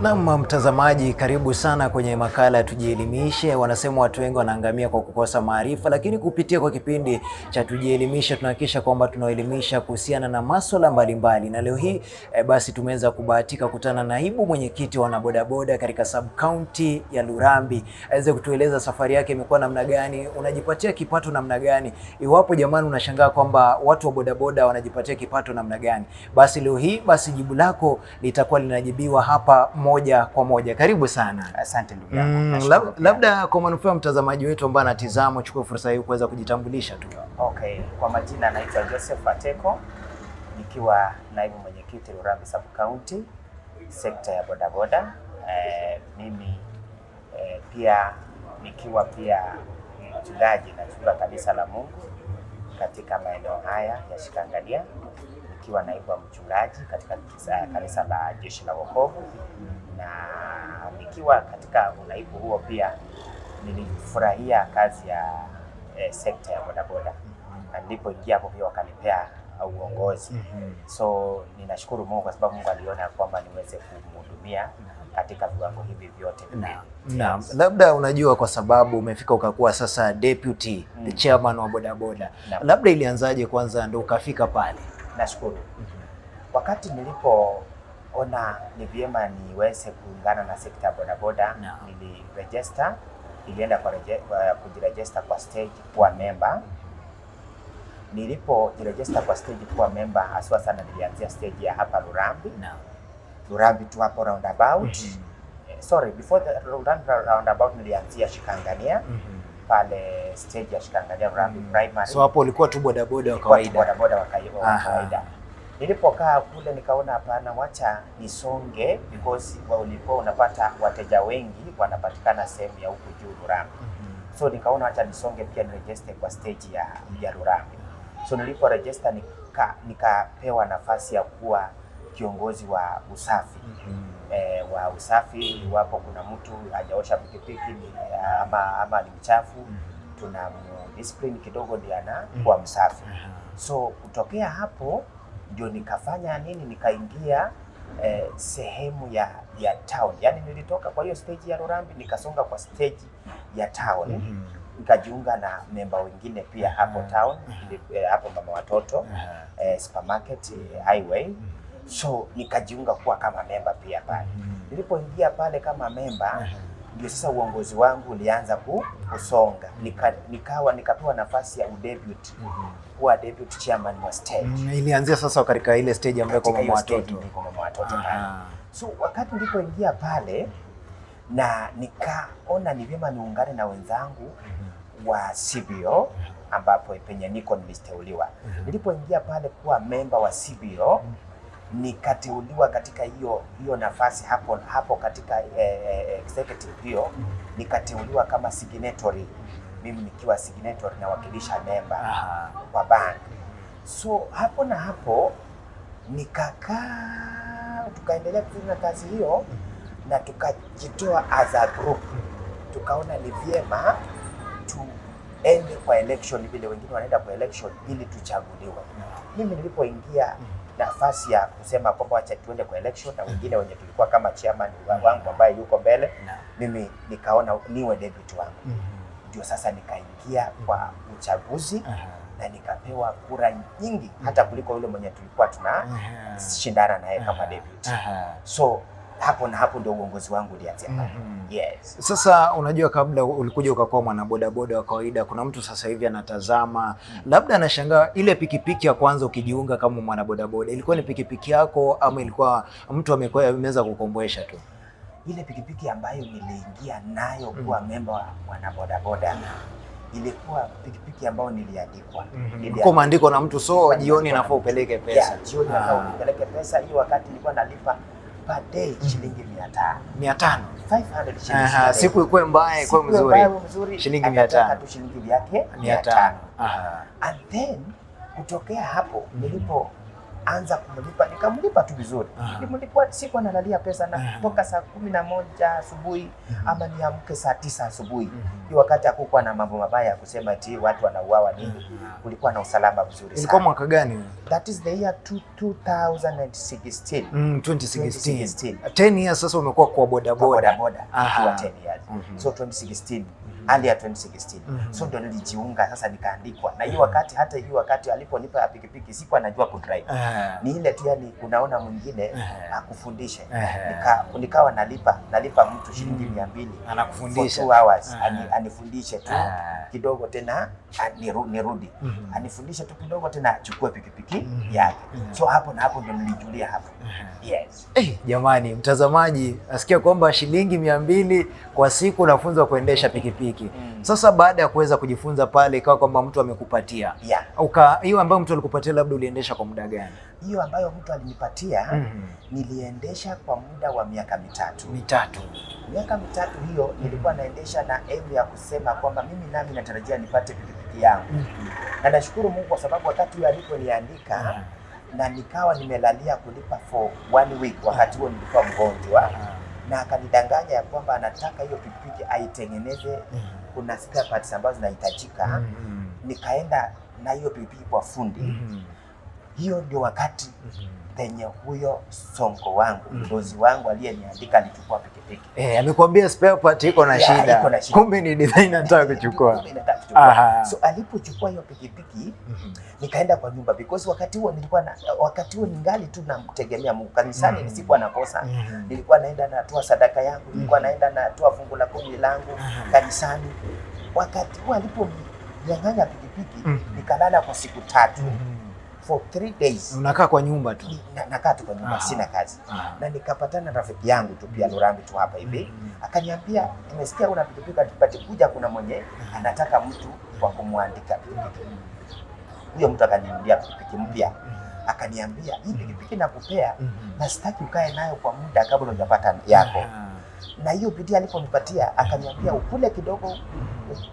Na mtazamaji, karibu sana kwenye makala ya Tujielimishe. Wanasema watu wengi wanaangamia kwa kukosa maarifa, lakini kupitia kwa kipindi cha Tujielimishe tunahakikisha kwamba tunaelimisha kuhusiana na masuala mbalimbali. Na leo hii basi tumeweza kubahatika kukutana na naibu mwenyekiti wa wanabodaboda katika sub county ya Lurambi, aweze kutueleza safari yake imekuwa namna gani, unajipatia kipato namna gani. Iwapo jamani unashangaa kwamba watu wa bodaboda wanajipatia kipato namna gani, basi leo hii basi jibu lako litakuwa linajibiwa hapa moja kwa moja. Karibu sana. Asante ndugu yangu. Labda kwa manufaa ya mtazamaji wetu ambaye anatizama, chukua fursa hii kuweza kujitambulisha tu. Okay, kwa majina naitwa Joseph Ateko, nikiwa naibu mwenyekiti Lurambi Sub County, sekta ya bodaboda. Mimi pia nikiwa mchungaji na chunga kanisa la Mungu katika maeneo haya ya Shikangania, nikiwa naibu mchungaji katika kanisa la Jeshi la Wokovu, na nikiwa katika unaibu huo pia nilifurahia kazi ya sekta ya bodaboda, na nilipoingia hapo pia wakanipea uongozi. So ninashukuru Mungu kwa sababu Mungu aliona kwamba niweze kumhudumia katika viwango hivi vyote. Naam. Labda unajua kwa sababu umefika ukakuwa sasa deputy the chairman wa bodaboda. Labda ilianzaje kwanza ndio ukafika pale? Nashukuru. Wakati nilipoona ni niweze kuungana na sekta ya bodaboda, nilienda kujiregister kwa stage kuwa member. Nilipojiregister kwa stage kuwa member, haswa sana nilianzia stage ya hapa Lurambi. Lurambi tu hapo roundabout. Before the roundabout nilianzia Shikangania. Pale stage ya Shikangania Lurambi primary. So hapo ulikuwa tu bodaboda wa kawaida. Bodaboda wa kawaida. Nilipokaa kule nikaona hapana, wacha nisonge, because ulikuwa unapata wateja wengi wanapatikana sehemu ya huku juu Lurambi. So nikaona wacha nisonge pia niregister kwa stage ya Lurambi. So nilipo register nikapewa nafasi ya kuwa kiongozi wa usafi. Wa usafi, iwapo kuna mtu hajaosha pikipiki ama ni mchafu, tuna discipline kidogo ndio anakuwa msafi. So kutokea hapo ndio nikaingia sehemu ya town. Yaani nilitoka kwa hiyo stage ya Lurambi nikasonga kwa stage ya town. Nikajiunga na memba wengine pia hapo town, hapo mama watoto, supermarket, highway. So nikajiunga kuwa kama memba pia pale. Nilipoingia pale kama memba, ndio sasa uongozi wangu ulianza kusonga. Nikapewa nafasi ya udebut, kuwa deputy chairman wa stage. Ilianzia sasa katika ile stage ambayo kwa mama watoto. So wakati nilipoingia pale na nikaona ni vyema niungane na wenzangu wa CBO, ambapo penye niliteuliwa. Nilipoingia pale kuwa memba wa CBO, nikateuliwa katika hiyo nafasi hapo katika executive hiyo, nikateuliwa kama signatory. Mimi nikiwa signatory na wakilisha memba kwa bank. So hapo nikakaa, tukaendelea kufanya kazi hiyo na tukajitoa as a group. Tukaona ni vyema tuende kwa election vile wengine wanaenda kwa election ili tuchaguliwe. Mimi nilipoingia nafasi ya kusema kwamba wacha tuende kwa election na wengine wenye tulikuwa kama chairman wangu ambaye yuko mbele, mimi nikaona niwe deputy wangu. Ndio sasa nikaingia kwa uchaguzi na nikapewa kura nyingi hata kuliko yule mwenye tulikuwa tunashindana naye kama deputy. So hapo ndio uongozi wangu ulianzia. Yes. Sasa unajua, kabla ulikuja ukakuwa mwanabodaboda wa kawaida, kuna mtu sasa hivi anatazama, labda anashangaa ile pikipiki ya kwanza ukijiunga kama mwanabodaboda, ilikuwa ni pikipiki yako ama ilikuwa mtu ameweza kukombwesha tu? Ile pikipiki ambayo niliingia nayo kuwa memba wa wanabodaboda ilikuwa pikipiki ambayo niliandikwa. Kwa maandiko na mtu, so jioni nafaa upeleke pesa. Jioni nafaa upeleke pesa. Hiyo wakati nilikuwa nalipa per day shilingi 500 shilingi. Siku ikuwe mbaya ikuwe mzuri, shilingi 500 tu, shilingi yake 500. And then kutokea hapo anza kumlipa, nikamlipa tu vizuri. Nilimlipa, sikuwa nalalia pesa, na kutoka saa 11 asubuhi ama niamke saa 9 asubuhi. Hiyo wakati hakukuwa na mambo mabaya ya kusema eti watu wanauawa nini. Kulikuwa na usalama mzuri sana. Ilikuwa mwaka gani? That is the year 2016. 2016. 10 years sasa umekuwa kwa bodaboda. Kwa 10 years. So 2016, earlier 2016. So ndio nilijiunga sasa, nikaandikwa. Na hiyo wakati, hata hiyo wakati aliponipa pikipiki sikuwa najua kudrive. Ni ile tu yani unaona mwingine akufundishe. Nikawa nalipa mtu shilingi 200 anakufundisha 2 hours, anifundishe tu kidogo tena nirudi. Anifundishe tu kidogo tena achukue pikipiki yake. So hapo na hapo ndio nilijulia hapo. Yes. Jamani mtazamaji, nasikia kwamba shilingi 200 kwa siku unafunzwa kuendesha pikipiki. Sasa baada ya kuweza kujifunza pale, ikawa kwamba mtu amekupatia. Hiyo ambayo mtu alikupatia labda uliendesha kwa muda gani? Hiyo ambayo mtu alinipatia niliendesha kwa muda wa miaka mitatu. Miaka mitatu hiyo nilikuwa naendesha na aim ya kusema kwamba mimi nami natarajia nipate pikipiki yangu. Na nashukuru Mungu kwa sababu wakati huo aliponiandika na nikawa nimelalia kulipa for 1 week, wakati huo nilikuwa mgonjwa, na akanidanganya ya kwamba anataka hiyo pikipiki aitengeneze, kuna spare parts ambazo zinahitajika. Nikaenda na hiyo pikipiki kwa fundi. Hiyo ndio wakati penye huyo sonko wangu, mdozi wangu aliyeniandika alichukua pikipiki. Amekuambia spare part iko na shida. Kumbe ni design anataka kuchukua. So alipochukua hiyo pikipiki, nikaenda kwa nyumba, because wakati huo ningali tu namtegemea Mungu. Kanisani nisikuwa nakosa. Nilikuwa naenda natoa sadaka yangu, nilikuwa naenda natoa fungu la 10 langu kanisani. Wakati huo aliponinyang'anya pikipiki, nikalala kwa siku 3. For 3 days. Unakaa kwa nyumba tu? Nakaa tu kwa nyumba, sina kazi. Na nikapatana na rafiki yangu tu pia Lurambi tu hapa hivi. Akaniambia, nimesikia una pikipiki, atipate kuja, kuna mwenye anataka mtu wa kumwandika pikipiki. Huyo mtu akaniambia pikipiki mpya. Akaniambia, hii pikipiki nakupea, na sitaki ukae nayo kwa muda kabla hujapata yako. Na hiyo bidii aliponipatia, akaniambia ukule kidogo,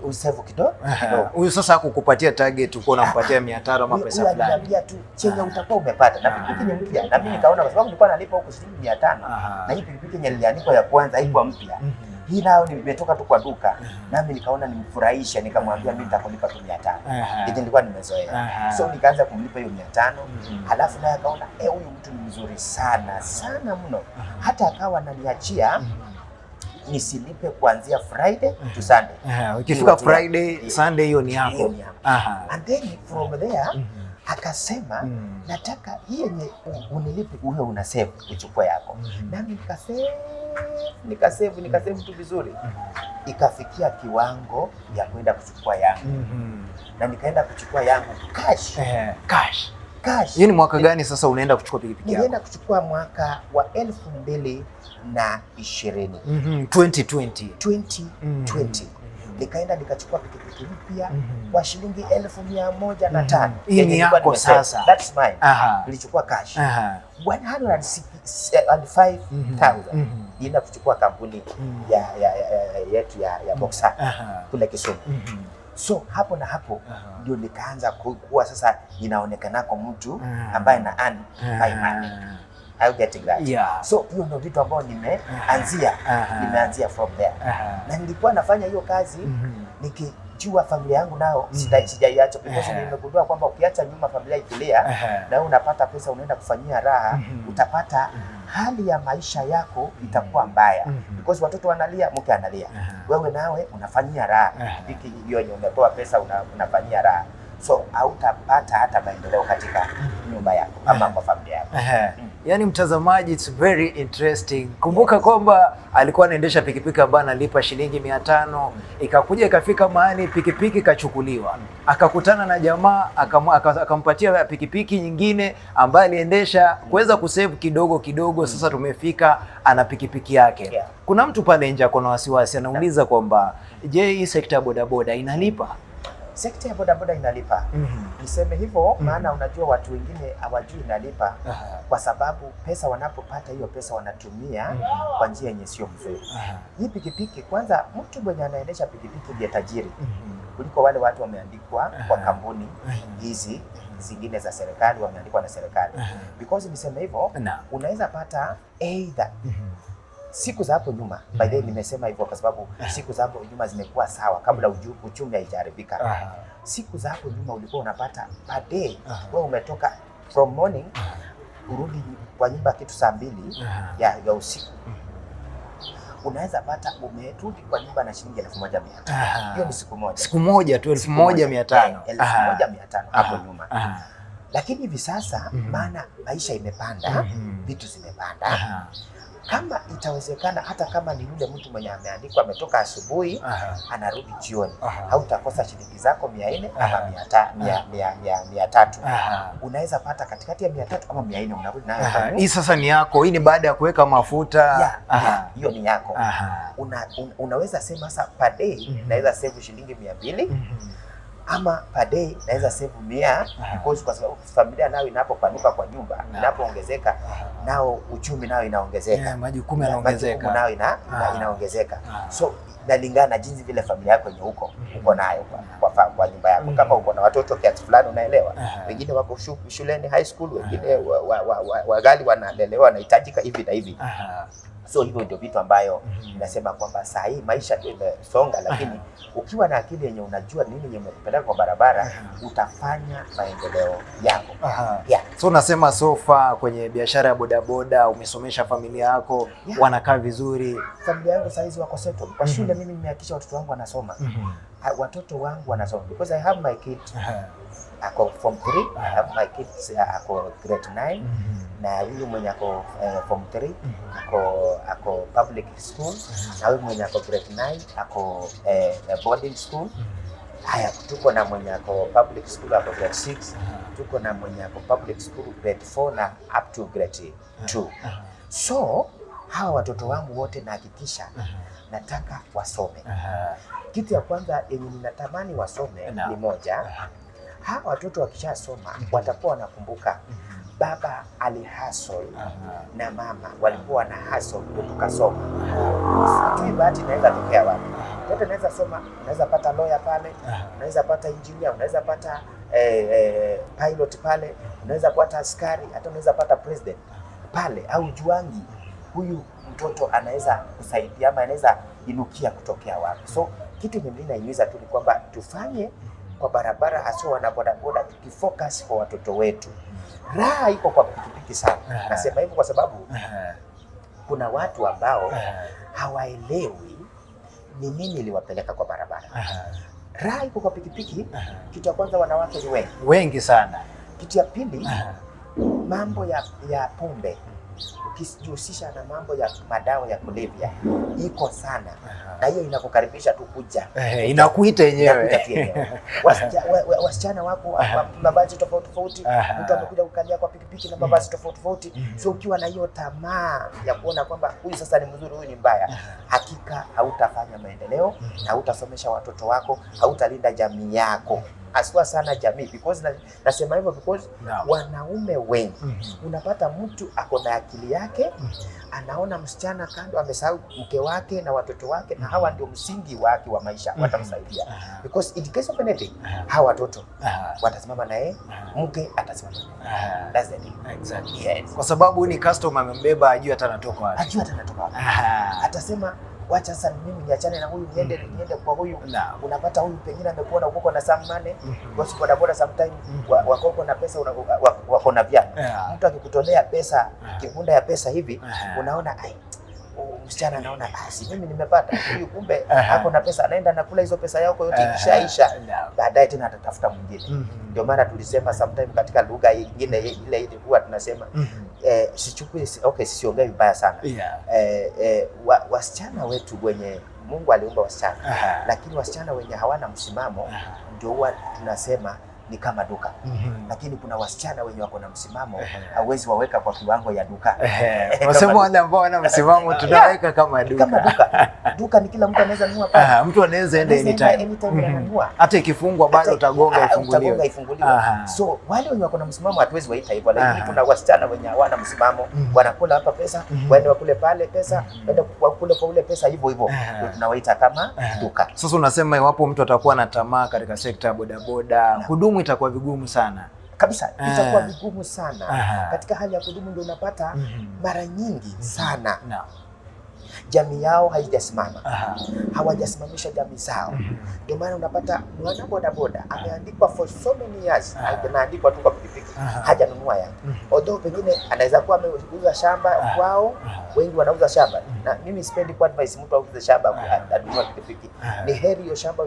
usave kidogo. Huyu sasa hakukupatia target, uko unampatia 500 ama pesa fulani. Aliniambia tu chenye utakuwa umepata, na pikipiki ni mpya. Na mimi nikaona kwa sababu nilikuwa nalipa huko shilingi 500, na hii pikipiki yenye niliandikwa ya kwanza haikuwa mpya. Hii nayo nimetoka tu kwa duka, nami nikaona nimfurahisha, nikamwambia mimi nitakulipa tu 500. Ndio nilikuwa nimezoea. So nikaanza kumlipa hiyo 500. Halafu naye akaona huyu mtu ni mzuri sana sana mno, hata akawa ananiachia nisilipe kuanzia Friday to Sunday. Ukifika Friday, Sunday hiyo ni hapo. And then from there akasema nataka hii yenye unilipe uwe una save uchukue yako. Nami nikasave tu vizuri. Ikafikia kiwango ya kwenda kuchukua yangu. Na nikaenda kuchukua yangu cash. Cash. Hiyo ni mwaka gani sasa unaenda kuchukua pikipiki yako? Nilienda kuchukua mwaka wa 2020. 2020. Nikaenda nikachukua pikipiki mpya kwa shilingi 1,105. Hii ni yako sasa? That's mine. Nilichukua cash 105,000. Nilienda kuchukua kampuni yetu ya Boxer kule Kisumu. So hapo na hapo ndio nikaanza kuwa sasa inaonekana kwa mtu ambaye na earn by money. Are you getting that? So hiyo ndio vitu ambavyo nimeanzia from there. Na nilikuwa nafanya hiyo kazi nikijua familia yangu nao sijaiacha, because nimegundua kwamba ukiacha nyuma familia ikilia na wewe unapata pesa unaenda kufanyia raha, utapata hali ya maisha yako itakuwa mbaya, because watoto wanalia, mke analia, wewe nawe unafanyia raha, hiki hiyo yenye umepewa pesa unafanyia raha. So hautapata hata maendeleo katika nyumba yako ama kwa familia yako. Yaani mtazamaji, it's very interesting. Kumbuka kwamba alikuwa anaendesha pikipiki ambayo analipa shilingi 500, ikakuja ikafika mahali pikipiki kachukuliwa. Akakutana na jamaa akampatia pikipiki nyingine ambayo aliendesha kuweza kusave kidogo kidogo. Sasa tumefika ana pikipiki yake. Kuna mtu pale nje ako na wasiwasi, anauliza kwamba je, hii sekta ya bodaboda inalipa? Sekta ya bodaboda inalipa. Niseme hivyo maana unajua watu wengine hawajui inalipa kwa sababu pesa wanapopata hiyo pesa wanatumia kwa njia yenye sio mzuri. Hii pikipiki kwanza, mtu mwenye anaendesha pikipiki ndiye tajiri kuliko wale watu wameandikwa kwa kampuni hizi zingine za serikali wameandikwa na serikali. Because niseme hivyo, unaweza pata either siku za hapo nyuma, by the way nimesema hivyo kwa sababu siku za hapo nyuma zimekuwa sawa kabla uchumi haijaribika. Siku za hapo nyuma ulikuwa unapata per day wewe umetoka from morning urudi kwa nyumba kitu saa 2 ya usiku, unaweza pata umerudi kwa nyumba na shilingi 1,500. Hiyo ni siku moja. Siku moja tu 1,500. 1,500 hapo nyuma. Lakini hivi sasa maana maisha imepanda, vitu zimepanda. Kama itawezekana, hata kama ni yule mtu mwenye ameandikwa ametoka asubuhi anarudi jioni, hautakosa shilingi zako 400 ama 300. Unaweza pata katikati ya 300 ama 400 unarudi nayo. Hii sasa ni yako, hii ni baada ya kuweka mafuta. Hiyo ni yako. Unaweza sema sasa per day naweza save shilingi 200 ama per day naweza save 100, because kwa sababu familia nayo inapopanuka kwa nyumba, inapoongezeka nao uchumi nao inaongezeka, majukumu yanaongezeka, nao inaongezeka. So inalingana na jinsi vile familia yako yenye uko nayo kwa nyumba yako. Kama uko na watoto kiasi fulani, unaelewa, wengine wako shuleni high school, wengine wagali wanalelewa wanahitajika hivi na hivi. So hivyo ndio vitu ambayo ninasema kwamba saa hii maisha ndio imesonga, lakini ukiwa na akili yenye unajua nini yenye umekupeleka kwa barabara, utafanya maendeleo yako. So unasema sofa kwenye biashara ya bodaboda umesomesha familia yako, wanakaa vizuri. Familia yangu saa hizi wako settled. Kwa shule mimi nimehakikisha watoto wangu wanasoma. Watoto wangu wanasoma because I have my kid ako form 3, I have my kids ako grade 9, na huyu mwenye ako form 3 ako public school, na huyu mwenye ako grade 9 ako boarding school. Haya, tuko na mwenye ako public school ako grade 6, tuko na mwenye ako public school grade 4 na up to grade 2. So hawa watoto wangu wote nahakikisha nataka wasome. Kitu ya kwanza yenye ninatamani wasome ni moja, hawa watoto wakishasoma watakuwa wanakumbuka baba alihustle na mama walikuwa na hustle tukasoma. Sijui bahati inaweza tokea wapi. Mtoto anaweza soma, unaweza pata lawyer pale, unaweza pata engineer, unaweza pata pilot pale, unaweza pata askari, hata unaweza pata president pale, au juangi huyu mtoto anaweza kusaidia ama anaweza inukia kutokea wapi. So kitu kingine naimiza tu ni kwamba tufanye kwa barabara, hasa wana bodaboda, tukifocus kwa watoto wetu. Raha iko kwa pikipiki sana. Nasema hivyo kwa sababu kuna watu ambao hawaelewi ni nini iliwapeleka kwa barabara. Raha iko kwa pikipiki. Kitu ya kwanza, wanawake ni wengi sana. Kitu ya pili, mambo ya pombe, ukijihusisha na mambo ya madawa ya kulevya iko sana, na hiyo inakukaribisha tu kuja, inakuita yenyewe. Wasichana wako mavazi tofauti tofauti, mtu amekuja kukalia kwa pikipiki na mavazi tofauti tofauti. So ukiwa na hiyo tamaa ya kuona kwamba huyu sasa ni mzuri, huyu ni mbaya, hakika hautafanya maendeleo na hautasomesha watoto wako, hautalinda jamii yako. Aswa sana jamii, because nasema hivyo because wanaume wengi unapata mtu ako na akili yake, anaona msichana kando, amesahau mke wake na watoto wake, na hawa ndio msingi wake wa maisha, watamsaidia because in case of anything hawa watoto watasimama naye, mke atasimama naye. That's the thing. Exactly. Yes. Kwa sababu ni customer amembeba, ajui hata anatoka wapi. Atasema wacha sasa mimi niachane na huyu niende kwa huyu. Unapata huyu pengine amekuona uko na some money, kwa sababu bodaboda sometimes wako na pesa, wako na vyama. Mtu akikutolea pesa, kibunda ya pesa hivi, unaona msichana anaona si mimi nimepata, huyu kumbe ako na pesa, anaenda nakula hizo pesa yako yote, ikishaisha baadaye tena atatafuta mwingine. Ndio maana tulisema sometimes katika lugha nyingine ile ilikuwa tunasema sichukui, okay, siongei vibaya sana, wasichana wetu wenye Mungu aliumba wasichana, lakini wasichana wenye hawana msimamo ndio huwa tunasema ni kama duka. Lakini kuna wasichana wenye wako na msimamo, hauwezi waweka kwa kiwango ya duka. Wasema wale ambao wana msimamo tunaweka kama duka. Kama duka. Duka ni kila mtu anaweza nunua pale. Mtu anaweza enda anytime anunua. Hata ikifungwa bado utagonga ifunguliwe. So wale wenye wako na msimamo hatuwezi waita hivyo, lakini kuna wasichana wenye hawana msimamo, wanakula hapa pesa, waende wakule pale pesa, waende wakule kwa ule pesa, hivyo hivyo tunawaita kama duka. Sasa unasema iwapo mtu atakuwa na tamaa katika sekta ya bodaboda, hudumu itakuwa vigumu sana. kabisa, itakuwa vigumu sana. Katika hali ya kudumu ndio unapata mara nyingi sana jamii yao haijasimama, hawajasimamisha jamii zao. Ndio maana unapata mwana bodaboda ameandikwa for so many years, anaandikwa tu kwa pikipiki, hajanunua yake. Although pengine anaweza kuwa ameuza shamba kwao, wengi wanauza shamba, na mimi sipendi kwa advice mtu auze shamba anunue pikipiki. Ni heri hiyo shamba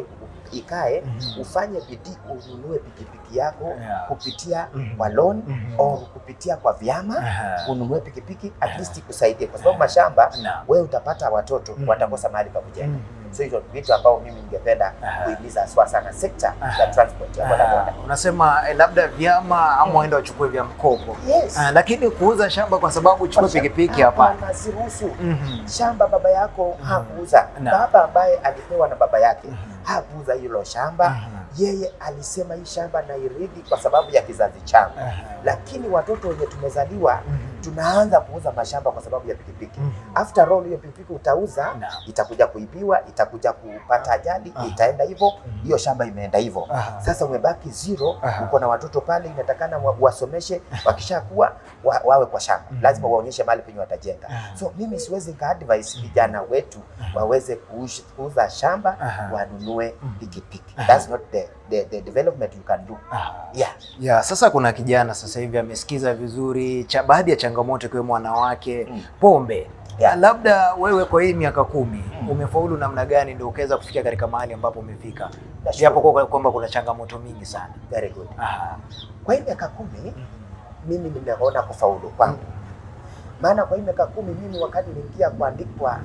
ikae, ufanye bidii ununue pikipiki yako kupitia kwa loan au kupitia kwa vyama, ununue pikipiki at least ikusaidie, kwa sababu mashamba wewe utapata watoto watakosa mahali pa kujenga. So hizo vitu ambao mimi ningependa kuhimiza sana sekta ya transport ya bodaboda. Unasema labda vyama ama waende wachukue vya mkopo. Lakini kuuza shamba kwa sababu uchukue pikipiki hapana. Siruhusu. Shamba baba yako hakuuza. Baba ambaye alipewa na baba yake hakuuza hilo shamba. Yeye alisema hii shamba na irithi kwa sababu ya kizazi changu. Lakini watoto wenye tumezaliwa tunaanza kuuza mashamba kwa sababu ya pikipiki. After all, hiyo pikipiki utauza, itakuja kuibiwa, itakuja kupata ajali, itaenda hivyo, hiyo shamba imeenda hivyo. Sasa umebaki zero, uko na watoto pale, inatakana wasomeshe, wakishakuwa wawe kwa shamba. Lazima waonyeshe mahali penye watajenga. So mimi siwezi ka-advise vijana wetu waweze kuuza shamba, wanunue pikipiki. That's not the development you can do. Sasa kuna kijana sasa hivi amesikiza vizuri baadhi ya changamoto ikiwemo wanawake, pombe. Labda wewe kwa hii miaka 10 umefaulu namna gani ndio ukaweza kufikia katika mahali ambapo umefika? Japo kwamba kuna changamoto mingi sana. Very good. Kwa hii miaka 10 mimi nimeona kufaulu kwangu. Maana kwa hii miaka 10 mimi wakati niliingia kuandikwa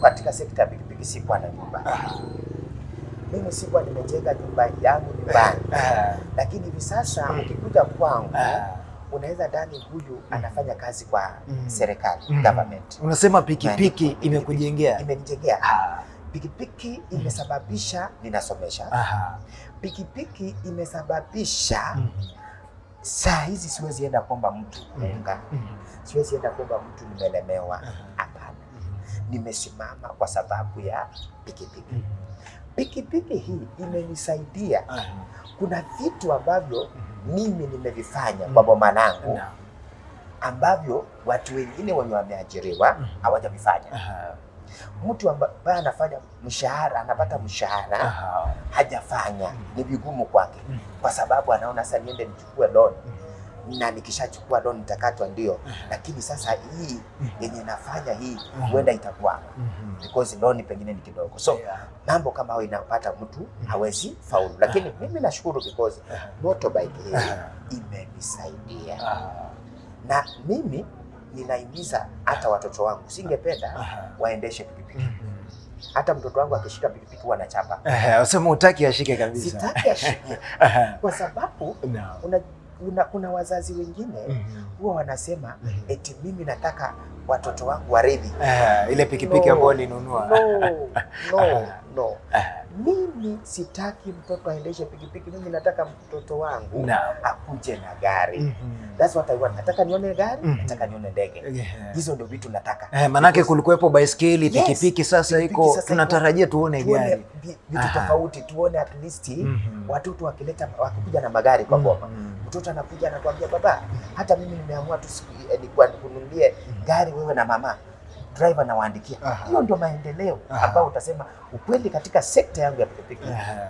katika sekta ya pikipiki sikuwa na nyumba. Mimi sikuwa nimejenga nyumba yangu nyumbani. Lakini hivi sasa ukikuja kwangu unaweza dani huyu anafanya kazi kwa serikali, government. Unasema pikipiki imekujengea? Imenijengea. Pikipiki imesababisha ninasomesha. Pikipiki imesababisha saa hizi siwezi enda kuomba mtu unga. Siwezi enda kuomba mtu nimelemewa. Hapana. Nimesimama kwa sababu ya pikipiki. Pikipiki hii imenisaidia. Kuna vitu ambavyo mimi nimevifanya kwa boma langu ambavyo watu wengine wenye wameajiriwa hawajavifanya. Mtu ambaye anafanya mshahara, anapata mshahara, hajafanya, ni vigumu kwake, kwa sababu anaona sasa niende nichukue loan, na nikishachukua loan nitakatwa ndio, lakini sasa hii yenye nafanya hii huenda itakuwa because loan pengine ni kidogo. So mambo kama hayo inapata mtu hawezi faulu, lakini mimi nashukuru because motorbike hii imenisaidia. Na mimi ninahimiza hata watoto wangu, singependa waendeshe pikipiki. Hata mtoto wangu akishika pikipiki wanachapa. Unasema hutaki ashike kabisa? Sitaki ashike. Kwa sababu kuna wazazi wengine huwa wanasema eti mimi nataka watoto wangu warithi ile pikipiki ambayo nilinunua. No. Mimi sitaki mtoto aendeshe pikipiki. Mimi nataka mtoto wangu akuje na gari. That's what I want. Nataka nione gari, nataka nione ndege. Hizo ndio vitu nataka. Manake kulikuwepo baiskeli, pikipiki sasa iko tunatarajia tuone gari. Vitu tofauti, tuone at least watoto wakikuja na magari kwa boma. Mtoto anakuja anakuambia baba, hata mimi nimeamua tu kununulie gari wewe na mama. Driver na waandikia. Hiyo ndio maendeleo ambao utasema ukweli katika sekta yangu ya pikipiki.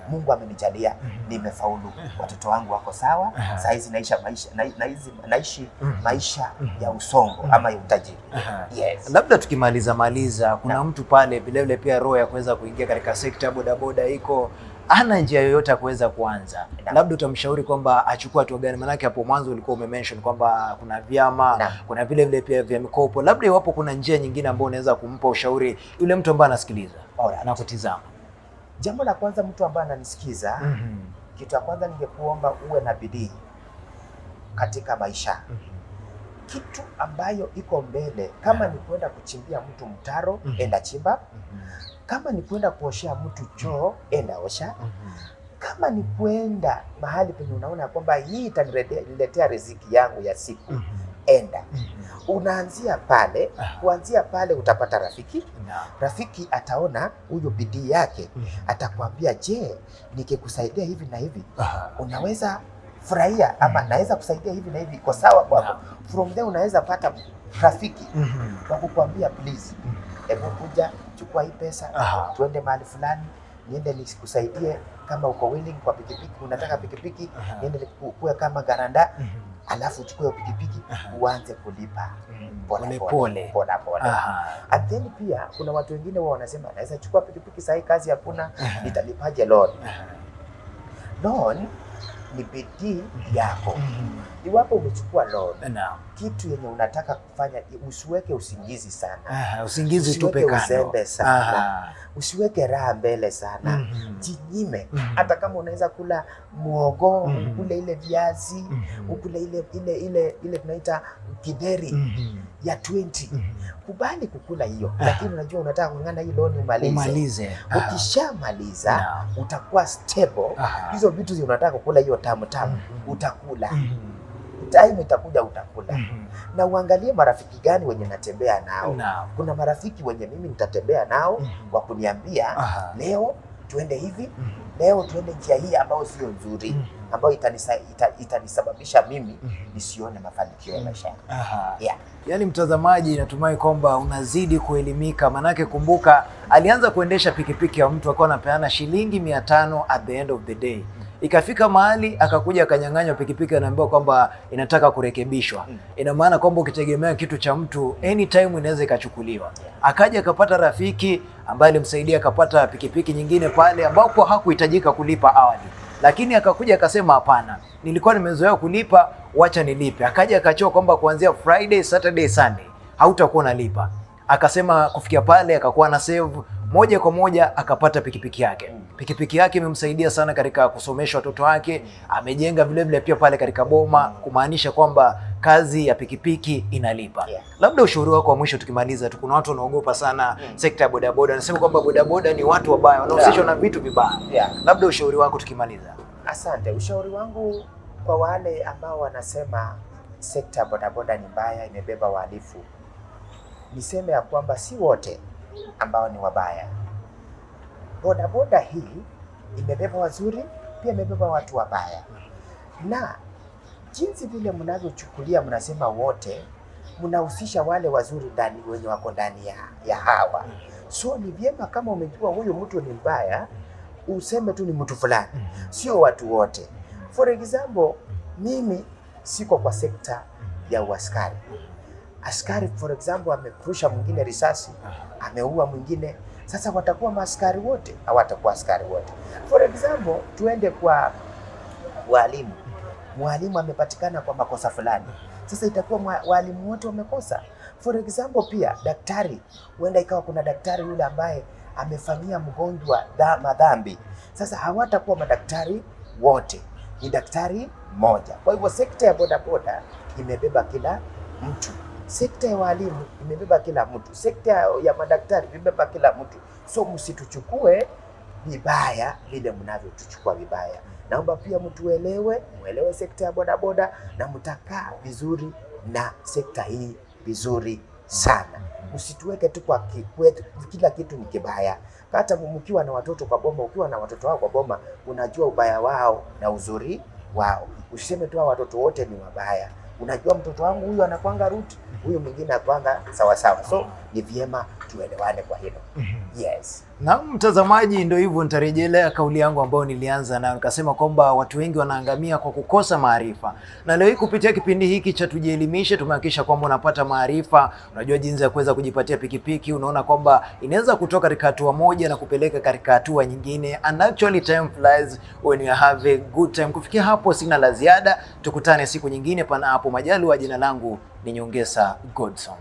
Mungu amenijalia, nimefaulu. Watoto wangu wako sawa. Saa hizi naishi maisha ya usongo ama ya utajiri. Labda tukimaliza kuna mtu pale vile pia roho ya kuweza kuingia katika sekta bodaboda iko ana njia yoyote ya kuweza kuanza, labda utamshauri kwamba achukue hatua gani? Maanake hapo mwanzo ulikuwa umemention kwamba kuna vyama, kuna vile pia vya mikopo. Labda iwapo kuna njia nyingine ambayo unaweza kumpa ushauri yule mtu ambaye anasikiliza na kutizama. Jambo la kwanza, mtu ambaye ananisikiza, kitu cha kwanza ningekuomba uwe na bidii katika maisha. Kitu ambayo iko mbele, kama ni kwenda kuchimbia mtu mtaro, enda chimba. Kama ni kwenda kuoshea mtu choo, enda osha. Kama ni kwenda mahali penye unaona kwamba hii itaniletea riziki yangu ya siku, enda. Unaanzia pale, kuanzia pale utapata rafiki. Rafiki ataona huyo bidii yake, atakwambia je, nikikusaidia hivi na hivi, unaweza furahia, ama naweza kusaidia hivi na hivi, iko sawa kwako. From there unaweza pata rafiki wa kukwambia please, hebu kuja chukua hii pesa, tuende mahali fulani, niende nikusaidie, kama uko willing kwa pikipiki, unataka pikipiki, niende kuwe kama garanda, alafu uchukue pikipiki uanze kulipa pole pole. And then pia kuna watu wengine wao wanasema naweza chukua pikipiki sasa, kazi hakuna, nitalipaje loan? Loan ni bidii yako. Iwapo umechukua loan, kitu yenye unataka kufanya, usiweke usingizi sana. Usingizi tupe kando. Uzembe sana. Usiweke raha mbele sana. Jinyime. Hata kama unaweza kula muogo, ukule ile viazi, ukule ile tunaita githeri ya 20. Kubali kukula hiyo. Lakini unajua unataka kung'ang'ana hii loan umalize. Ukishamaliza utakuwa stable. Hizo vitu unataka kukula hiyo tamu utakula. Time itakuja utakula. Na uangalie marafiki gani wenye natembea nao. Kuna marafiki wenye mimi nitatembea nao wa kuniambia leo tuende hivi, leo tuende njia hii ambayo sio nzuri, ambayo itanisababisha mimi nisione mafanikio ya maisha yangu. Yaani mtazamaji, natumai kwamba unazidi kuelimika, manake kumbuka alianza kuendesha pikipiki ya mtu akawa anapeana shilingi 500 at the end of the day. Ikafika mahali akakuja akanyang'anywa pikipiki, anaambiwa kwamba inataka kurekebishwa. Ina maana kwamba ukitegemea kitu cha mtu anytime inaweza ikachukuliwa. Akaja akapata rafiki ambaye alimsaidia akapata pikipiki nyingine pale ambapo hakuhitajika kulipa awali. Lakini akakuja akasema hapana, nilikuwa nimezoea kulipa, wacha nilipe. Akaja akachoa kwamba kuanzia Friday, Saturday, Sunday hautakuwa unalipa. Akasema kufikia pale akakuwa na save, moja kwa moja akapata pikipiki yake. Pikipiki yake imemsaidia sana katika kusomesha watoto wake, amejenga vile vile pia pale katika boma, kumaanisha kwamba kazi ya pikipiki inalipa. Labda ushauri wako wa mwisho tukimaliza tu, kuna watu wanaogopa sana sekta ya bodaboda, wanasema kwamba bodaboda ni watu wabaya, wanahusishwa na vitu vibaya. Labda ushauri wako tukimaliza. Asante. Ushauri wangu kwa wale ambao wanasema sekta ya bodaboda ni mbaya, imebeba wahalifu, niseme ya kwamba si wote ambao ni wabaya. Bodaboda hii imebeba wazuri, pia imebeba watu wabaya. Na jinsi vile mnavyochukulia, mnasema wote, mnahusisha wale wazuri ndani, wenye wako ndani ya hawa. So ni vyema kama umejua huyu mtu ni mbaya, useme tu ni mtu fulani, sio watu wote. For example, mimi siko kwa sekta ya uaskari. Askari for example amekurusha mwingine risasi, ameua mwingine, sasa watakuwa maaskari wote? Hawatakuwa askari wote. For example, tuende kwa walimu. Mwalimu amepatikana kwa makosa fulani, sasa itakuwa walimu wote wamekosa? For example pia daktari, huenda ikawa kuna daktari yule ambaye amefanyia mgonjwa madhambi, sasa hawatakuwa madaktari wote, ni daktari mmoja. Kwa hivyo sekta ya bodaboda imebeba kila mtu. Sekta ya walimu imebeba kila mtu. Sekta ya madaktari imebeba kila mtu. So msituchukue vibaya vile mnavyotuchukua vibaya. Naomba pia muelewe sekta ya bodaboda na mtakaa vizuri na sekta hii vizuri sana. Msituweke tu kwa kila kitu ni kibaya. Hata mkiwa na watoto kwa boma, ukiwa na watoto wao kwa boma, unajua ubaya wao na uzuri wao. Usiseme tu watoto wote ni wabaya. Unajua mtoto wangu huyu anakwanga root, huyu mwingine anakwanga sawa sawa. So ni vyema tuelewane kwa hilo. Yes. Na mtazamaji, ndio hivyo, nitarejelea kauli yangu ambayo nilianza nayo, nikasema kwamba watu wengi wanaangamia kwa kukosa maarifa. Na leo hii kupitia kipindi hiki cha Tujielimishe tumehakikisha kwamba unapata maarifa, unajua jinsi ya kuweza kujipatia pikipiki, unaona kwamba inaweza kutoka katika hatua moja na kupeleka katika hatua nyingine. And actually time flies when you have a good time. Kufikia hapo sina la ziada, tukutane siku nyingine pana hapo majaliwa. Jina langu ni Nyongesa Godson.